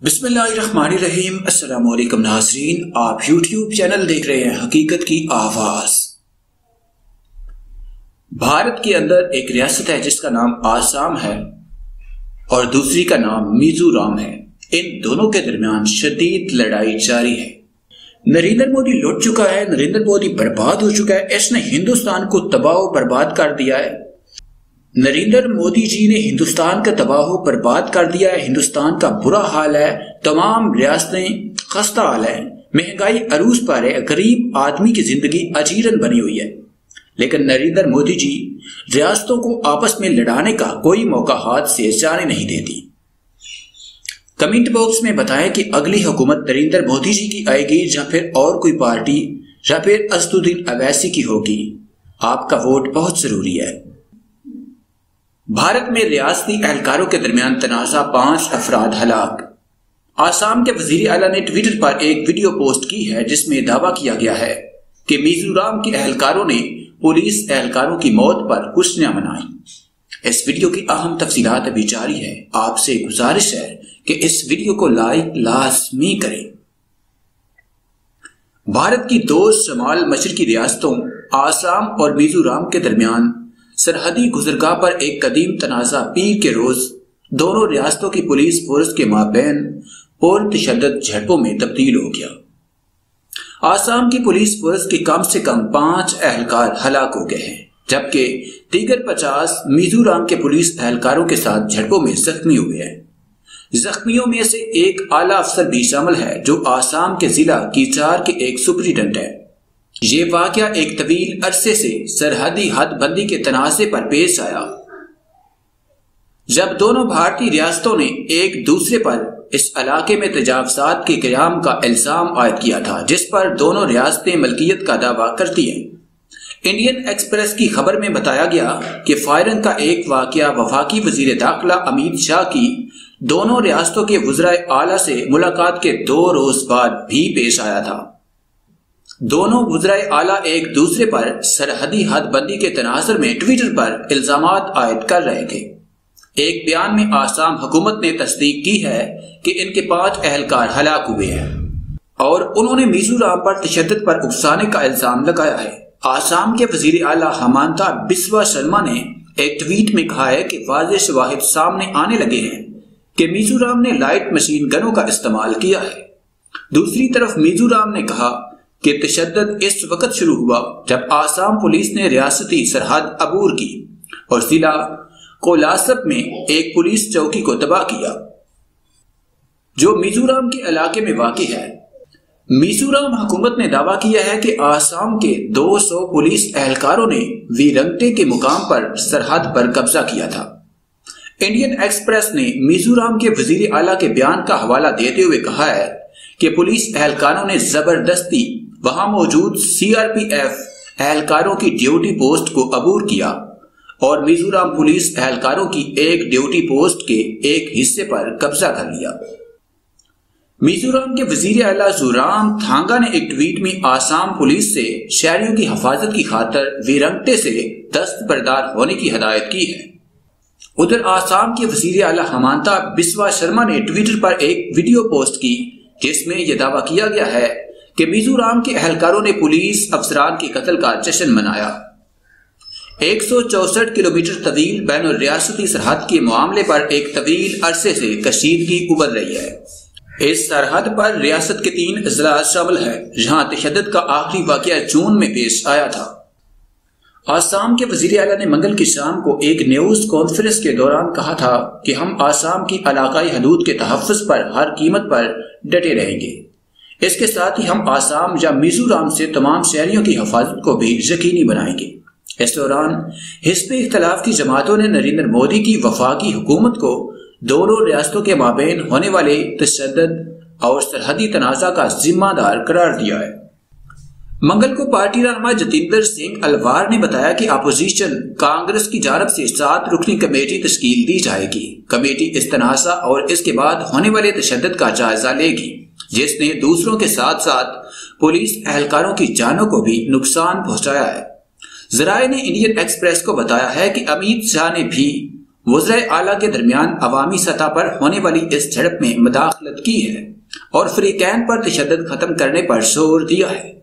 بسم اللہ الرحمن الرحیم۔ السلام علیکم ناظرین، آپ یوٹیوب چینل دیکھ رہے ہیں حقیقت کی آواز۔ بھارت کے اندر ایک ریاست ہے جس کا نام آسام ہے اور دوسری کا نام میزورام ہے۔ ان دونوں کے درمیان شدید لڑائی جاری ہے۔ نریندر مودی لٹ چکا ہے، نریندر مودی برباد ہو چکا ہے، اس نے ہندوستان کو تباہ و برباد کر دیا ہے۔ نریندر مودی جی نے ہندوستان کا تباہ و برباد کر دیا ہے، ہندوستان کا برا حال ہے، تمام ریاستیں خستہ حال ہیں، مہنگائی عروج پر ہے، غریب آدمی کی زندگی اجیرن بنی ہوئی ہے۔ لیکن نریندر مودی جی ریاستوں کو آپس میں لڑانے کا کوئی موقع ہاتھ سے جانے نہیں دیتی۔ کمنٹ باکس میں بتائیں کہ اگلی حکومت نریندر مودی جی کی آئے گی یا پھر اور کوئی پارٹی یا پھر اسدالدین اویسی کی ہوگی۔ آپ کا ووٹ بہت ضروری ہے۔ بھارت میں ریاستی اہلکاروں کے درمیان تنازع، 5 افراد ہلاک۔ آسام کے وزیر اعلیٰ نے ٹویٹر پر ایک ویڈیو پوسٹ کی ہے جس میں دعویٰ کیا گیا ہے کہ میزورام کے اہلکاروں نے پولیس اہلکاروں کی موت پر خوشیاں منائیں۔ اس ویڈیو کی اہم تفصیلات ابھی جاری ہے، آپ سے گزارش ہے کہ اس ویڈیو کو لائک لازمی کریں۔ بھارت کی 2 شمال مشرقی ریاستوں آسام اور میزورام کے درمیان سرحدی گزرگاہ پر ایک قدیم تنازع پیر کے روز دونوں ریاستوں کی پولیس فورس کے مابین پرتشدد جھڑپوں میں تبدیل ہو گیا۔ آسام کی پولیس فورس کے کم سے کم 5 اہلکار ہلاک ہو گئے ہیں، جبکہ دیگر 50 میزورام کے پولیس اہلکاروں کے ساتھ جھڑپوں میں زخمی ہوئے ہیں۔ زخمیوں میں سے ایک اعلیٰ افسر بھی شامل ہے جو آسام کے ضلع کیچار کے ایک سپرنٹینڈنٹ ہے۔ یہ واقعہ ایک طویل عرصے سے سرحدی حد بندی کے تنازع پر پیش آیا، جب دونوں بھارتی ریاستوں نے ایک دوسرے پر اس علاقے میں تجاوزات کے قیام کا الزام عائد کیا تھا، جس پر دونوں ریاستیں ملکیت کا دعویٰ کرتی ہیں۔ انڈین ایکسپریس کی خبر میں بتایا گیا کہ فائرنگ کا ایک واقعہ وفاقی وزیر داخلہ امیت شاہ کی دونوں ریاستوں کے وزرائے اعلیٰ سے ملاقات کے 2 روز بعد بھی پیش آیا تھا۔ دونوں وزرائے اعلیٰ ایک دوسرے پر سرحدی حد بندی کے تناظر میں ٹویٹر پر الزامات عائد کر رہے تھے۔ ایک بیان میں آسام حکومت نے تصدیق کی ہے کہ ان کے 5 اہلکار ہلاک ہوئے ہیں اور انہوں نے میزورام پر تشدد پر اکسانے کا الزام لگایا ہے۔ آسام کے وزیر اعلیٰ ہمانتا بسوا شرما نے ایک ٹویٹ میں کہا ہے کہ واضح شواہد سامنے آنے لگے ہیں کہ میزورام نے لائٹ مشین گنوں کا استعمال کیا ہے۔ دوسری طرف میزورام نے کہا کہ تشدد اس وقت شروع ہوا جب آسام پولیس نے ریاستی سرحد عبور کی اور ضلع کولاسب میں ایک پولیس چوکی کو تباہ کیا جو میزورام کے علاقے میں واقع ہے۔ میزورام حکومت نے دعویٰ کیا ہے کہ آسام کے 200 پولیس اہلکاروں نے ویرنگٹے کے مقام پر سرحد پر قبضہ کیا تھا۔ انڈین ایکسپریس نے میزورام کے وزیر اعلیٰ کے بیان کا حوالہ دیتے ہوئے کہا ہے کہ پولیس اہلکاروں نے زبردستی وہاں موجود CRPF اہلکاروں کی ڈیوٹی پوسٹ کو عبور کیا اور میزورام پولیس اہلکاروں کی ایک ڈیوٹی پوسٹ کے ایک حصے پر قبضہ کر لیا۔ میزورام کے وزیر اعلیٰ زورام تھانگا نے ایک ٹویٹ میں آسام پولیس سے شہریوں کی حفاظت کی خاطر ویرنگٹے سے دستبردار ہونے کی ہدایت کی ہے۔ ادھر آسام کے وزیر اعلیٰ ہمانتا بسوا شرما نے ٹویٹر پر ایک ویڈیو پوسٹ کی جس میں یہ دعویٰ کیا گیا ہے کہ میزورام کے اہلکاروں نے پولیس افسران کے قتل کا جشن منایا۔ 164 کلومیٹر طویل بین الریاستی سرحد کے معاملے پر ایک طویل عرصے سے کشیدگی ابھر رہی ہے۔ اس سرحد پر ریاست کے 3 اضلاع شامل ہیں جہاں تشدد کا آخری واقعہ جون میں پیش آیا تھا۔ آسام کے وزیر اعلیٰ نے منگل کی شام کو ایک نیوز کانفرنس کے دوران کہا تھا کہ ہم آسام کی علاقائی حدود کے تحفظ پر ہر قیمت پر ڈٹے رہیں گے۔ اس کے ساتھ ہی ہم آسام یا میزورام سے تمام شہریوں کی حفاظت کو بھی یقینی بنائیں گے۔ اس دوران حزب اختلاف کی جماعتوں نے نریندر مودی کی وفاقی حکومت کو دونوں ریاستوں کے مابین ہونے والے تشدد اور سرحدی تنازع کا ذمہ دار قرار دیا ہے۔ منگل کو پارٹی رہنما جتیندر سنگھ الوار نے بتایا کہ اپوزیشن کانگریس کی جانب سے 7 رکنی کمیٹی تشکیل دی جائے گی۔ کمیٹی اس تنازع اور اس کے بعد ہونے والے تشدد کا جائزہ لے گی جس نے دوسروں کے ساتھ ساتھ پولیس اہلکاروں کی جانوں کو بھی نقصان پہنچایا ہے۔ ذرائع نے انڈین ایکسپریس کو بتایا ہے کہ امیت شاہ نے بھی وزرائے اعلیٰ کے درمیان عوامی سطح پر ہونے والی اس جھڑپ میں مداخلت کی ہے اور فریقین پر تشدد ختم کرنے پر زور دیا ہے۔